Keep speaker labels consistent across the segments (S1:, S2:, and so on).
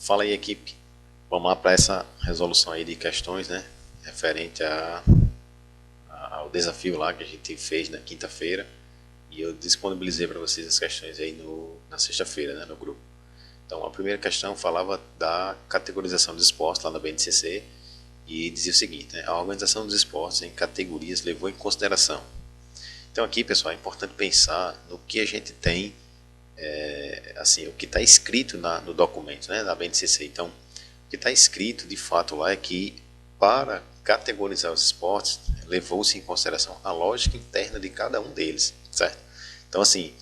S1: Fala aí, equipe. Vamos lá para essa resolução aí de questões, né? Referente ao desafio lá que a gente fez na quinta-feira. E eu disponibilizei para vocês as questões aí na sexta-feira, né, no grupo. Então, a primeira questão falava da categorização dos esportes lá na BNCC e dizia o seguinte, né? A organização dos esportes em categorias levou em consideração. Então, aqui, pessoal, é importante pensar no que a gente tem, assim, o que está escrito no documento, né, da BNCC. Então, o que está escrito de fato lá é que para categorizar os esportes levou-se em consideração a lógica interna de cada um deles, certo? Então, assim,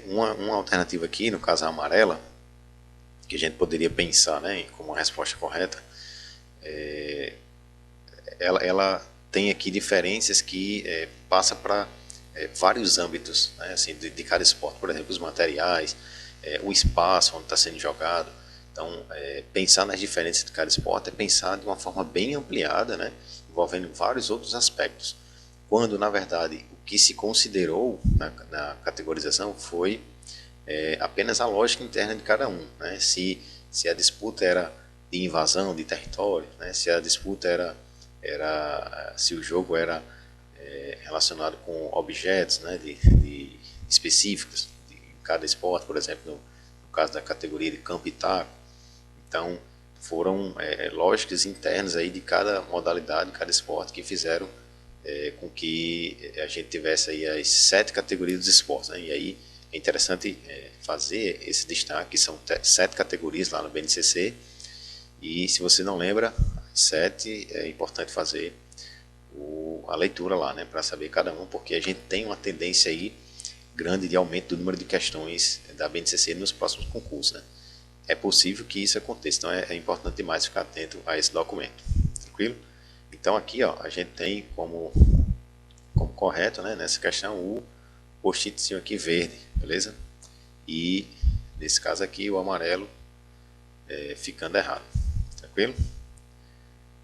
S1: uma alternativa aqui, no caso a amarela, que a gente poderia pensar, né, como uma resposta correta, ela tem aqui diferenças que passa para vários âmbitos, né, assim, de cada esporte. Por exemplo, os materiais, o espaço onde está sendo jogado. Então, pensar nas diferenças de cada esporte é pensar de uma forma bem ampliada, né, envolvendo vários outros aspectos. Quando, na verdade, o que se considerou na categorização foi apenas a lógica interna de cada um, né? Se a disputa era de invasão de território, né? Se a disputa se o jogo era relacionado com objetos, né? de específicos de cada esporte, por exemplo, no caso da categoria de campo e taco. Então foram lógicas internas aí de cada modalidade, de cada esporte que fizeram com que a gente tivesse aí as 7 categorias dos esportes, né? E aí é interessante fazer esse destaque, que são 7 categorias lá no BNCC, e se você não lembra, as 7 é importante fazer a leitura lá, né, para saber cada um, porque a gente tem uma tendência aí grande de aumento do número de questões da BNCC nos próximos concursos, né? É possível que isso aconteça, então é importante demais ficar atento a esse documento, tranquilo? Então aqui, ó, a gente tem como correto, né, nessa questão o post-itzinho aqui verde, beleza? E nesse caso aqui o amarelo ficando errado, tranquilo?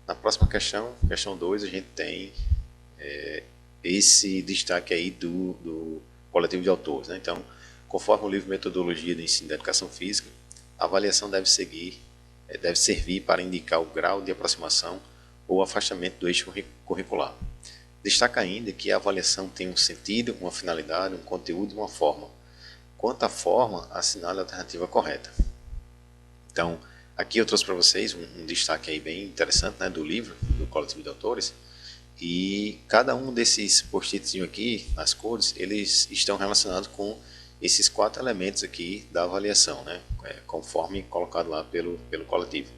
S1: Na próxima questão 2, a gente tem esse destaque aí do coletivo de autores, né? Então, conforme o livro Metodologia do Ensino da Educação Física, a avaliação deve servir para indicar o grau de aproximação ou afastamento do eixo curricular. Destaca ainda que a avaliação tem um sentido, uma finalidade, um conteúdo e uma forma. Quanto à forma, assinale a alternativa correta. Então, aqui eu trouxe para vocês um destaque aí bem interessante, né, do livro, do Coletivo de Autores, e cada um desses post-its aqui, nas cores, eles estão relacionados com esses 4 elementos aqui da avaliação, né, conforme colocado lá pelo coletivo.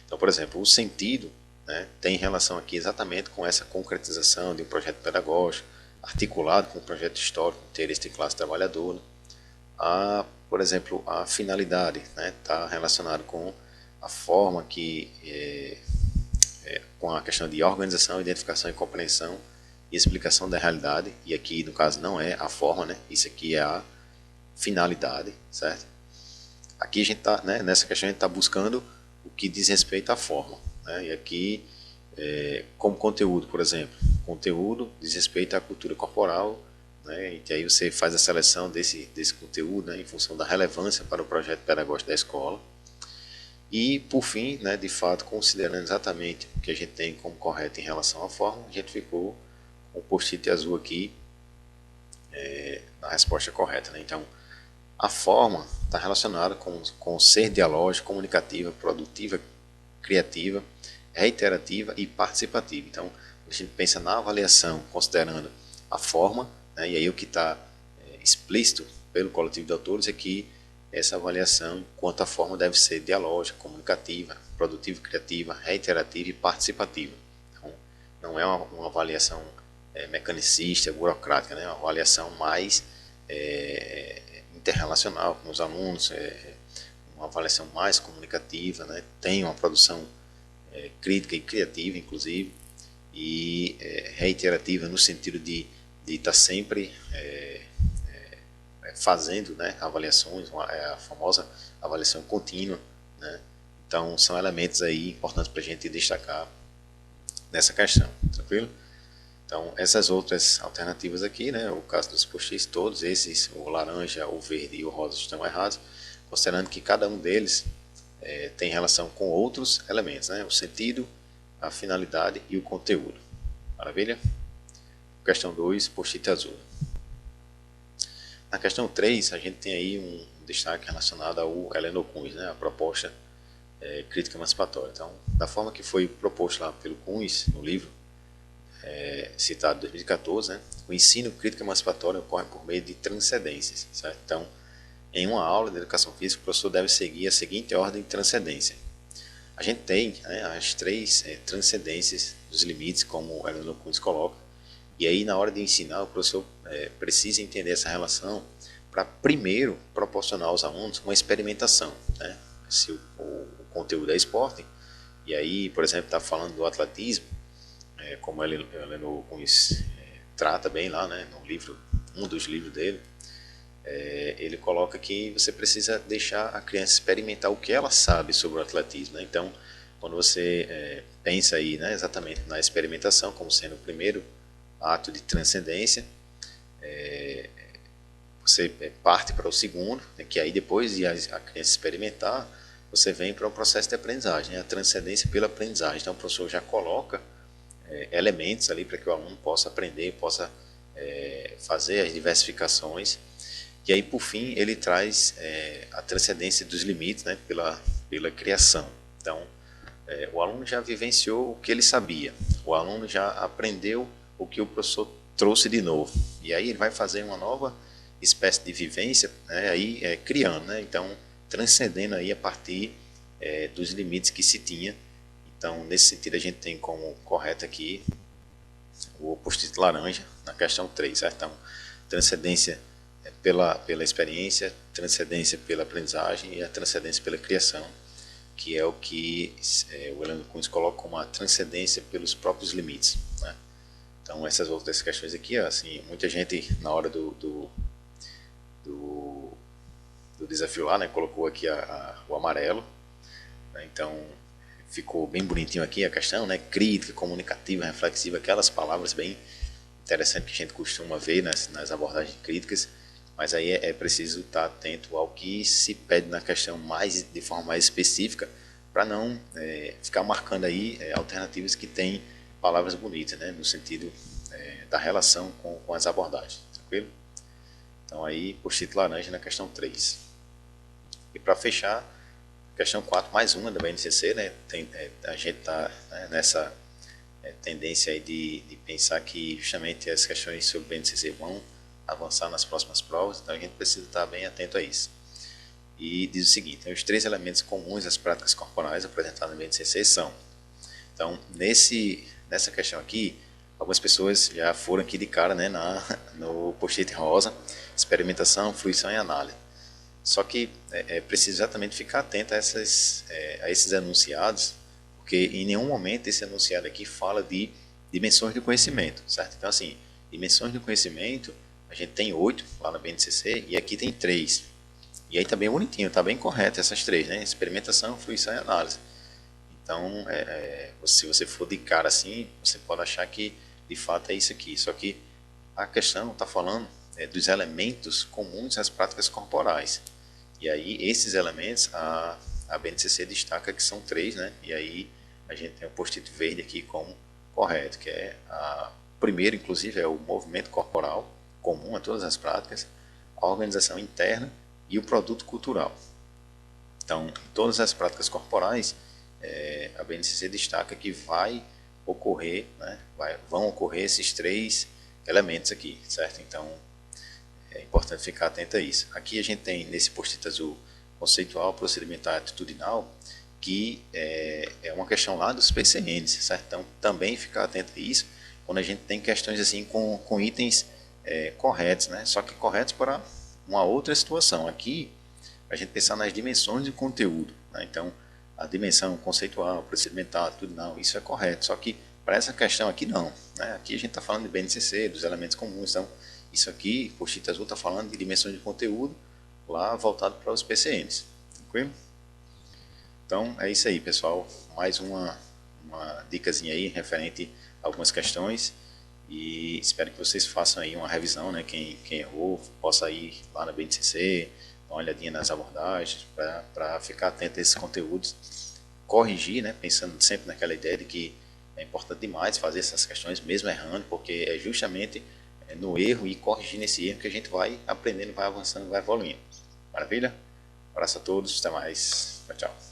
S1: Então, por exemplo, o sentido, né, tem relação aqui exatamente com essa concretização de um projeto pedagógico, articulado com um projeto histórico, interesse de classe trabalhadora. Por exemplo, a finalidade está relacionado com a forma com a questão de organização, identificação e compreensão e explicação da realidade, e aqui no caso não é a forma, né? Isso aqui é a finalidade, certo? Aqui a gente tá, né, nessa questão a gente está buscando o que diz respeito à forma, né? E aqui, como conteúdo, por exemplo, conteúdo diz respeito à cultura corporal, né? E aí você faz a seleção desse conteúdo, né, em função da relevância para o projeto pedagógico da escola. E, por fim, né, de fato, considerando exatamente o que a gente tem como correto em relação à forma, a gente ficou com o post-it azul aqui na resposta correta, né? Então, a forma está relacionada com o ser dialógico, comunicativa, produtiva, criativa, reiterativa e participativa. Então, a gente pensa na avaliação considerando a forma, né, e aí o que está explícito pelo coletivo de autores é que essa avaliação, quanto à forma, deve ser dialógica, comunicativa, produtiva, criativa, reiterativa e participativa. Então, não é uma avaliação mecanicista, burocrática, né? É uma avaliação mais interrelacional com os alunos, uma avaliação mais comunicativa, né? Tem uma produção crítica e criativa, inclusive, e reiterativa no sentido de estar sempre fazendo, né, avaliações, a famosa avaliação contínua, né? Então são elementos aí importantes para a gente destacar nessa questão, tranquilo? Então essas outras alternativas aqui, né, o caso dos post-its, todos esses, o laranja, o verde e o rosa estão errados, considerando que cada um deles tem relação com outros elementos, né? O sentido, a finalidade e o conteúdo. Maravilha? Questão 2, post-it azul. Na questão 3, a gente tem aí um destaque relacionado ao Heleno Kuhn, né? A proposta crítica emancipatória. Então, da forma que foi proposto lá pelo Kuhn no livro citado em 2014, né? O ensino crítico emancipatório ocorre por meio de transcendências, certo? Então, em uma aula de educação física, o professor deve seguir a seguinte ordem de transcendência. A gente tem, né, as três transcendências dos limites, como o Heleno Kuhn coloca, e aí na hora de ensinar, o professor precisa entender essa relação para primeiro proporcionar aos alunos uma experimentação, né? Se o conteúdo é esporte, e aí, por exemplo, está falando do atletismo, como ele trata bem lá, né, no livro, um dos livros dele, ele coloca que você precisa deixar a criança experimentar o que ela sabe sobre o atletismo, né? Então, quando você pensa aí, né, exatamente na experimentação como sendo o primeiro ato de transcendência, você parte para o segundo, né, que aí depois de a criança experimentar, você vem para o processo de aprendizagem, né, a transcendência pela aprendizagem. Então, o professor já coloca elementos ali para que o aluno possa aprender, possa fazer as diversificações. E aí, por fim, ele traz a transcendência dos limites, né, pela criação. Então, o aluno já vivenciou o que ele sabia, o aluno já aprendeu o que o professor trouxe de novo. E aí ele vai fazer uma nova espécie de vivência, né, aí criando, né, então transcendendo aí a partir dos limites que se tinha. Então, nesse sentido, a gente tem como correto aqui o post-it laranja na questão 3, certo? Então, transcendência pela experiência, transcendência pela aprendizagem e a transcendência pela criação, que é o que o Heleno Kuhn coloca como a transcendência pelos próprios limites, né? Então, essas outras questões aqui, assim, muita gente na hora do desafio lá, né, colocou aqui o amarelo, né? Então, ficou bem bonitinho aqui a questão, né, crítica, comunicativa, reflexiva, aquelas palavras bem interessantes que a gente costuma ver nas abordagens críticas. Mas aí é preciso estar atento ao que se pede na questão de forma mais específica, para não ficar marcando aí alternativas que têm palavras bonitas, né, no sentido da relação com as abordagens. Tranquilo? Então aí, post-it laranja na questão 3. E para fechar, questão 4, mais uma da BNCC, né, a gente está nessa tendência aí de pensar que justamente as questões sobre BNCC vão avançar nas próximas provas, então a gente precisa estar bem atento a isso. E diz o seguinte: os 3 elementos comuns às práticas corporais apresentadas na BNCC são. Então, nessa questão aqui, algumas pessoas já foram aqui de cara, né, no post-it rosa, experimentação, fruição e análise. Só que é preciso exatamente ficar atento a esses enunciados, porque em nenhum momento esse enunciado aqui fala de dimensões do conhecimento, certo? Então, assim, dimensões do conhecimento, a gente tem 8 lá na BNCC e aqui tem 3. E aí está bem bonitinho, está bem correto essas 3, né? Experimentação, fruição e análise. Então, se você for de cara assim, você pode achar que de fato é isso aqui. Só que a questão está falando dos elementos comuns às práticas corporais. E aí esses elementos a BNCC destaca que são 3, né? E aí a gente tem o post-it verde aqui como correto, que é primeiro, inclusive, é o movimento corporal, comum a todas as práticas, a organização interna e o produto cultural. Então, em todas as práticas corporais, a BNCC destaca que vai ocorrer, né, vão ocorrer esses 3 elementos aqui, certo? Então, é importante ficar atento a isso. Aqui a gente tem, nesse post-it azul, conceitual, procedimental e atitudinal, que é uma questão lá dos PCNs, certo? Então, também ficar atento a isso, quando a gente tem questões assim com itens corretos, né? Só que corretos para uma outra situação. Aqui, a gente pensar nas dimensões do conteúdo, né? Então, a dimensão conceitual, procedimental, atitudinal, isso é correto. Só que para essa questão aqui não, né? Aqui a gente está falando de BNCC, dos elementos comuns. Então, isso aqui, post-it azul, está falando de dimensões de conteúdo, lá voltado para os PCNs. Tranquilo? Então, é isso aí, pessoal. Mais uma dicasinha aí referente a algumas questões. E espero que vocês façam aí uma revisão, né? Quem errou possa ir lá na BNCC, dar uma olhadinha nas abordagens, para ficar atento a esses conteúdos, corrigir, né, pensando sempre naquela ideia de que é importante demais fazer essas questões, mesmo errando, porque é justamente no erro e corrigindo esse erro que a gente vai aprendendo, vai avançando, vai evoluindo. Maravilha? Um abraço a todos, até mais. Tchau, tchau.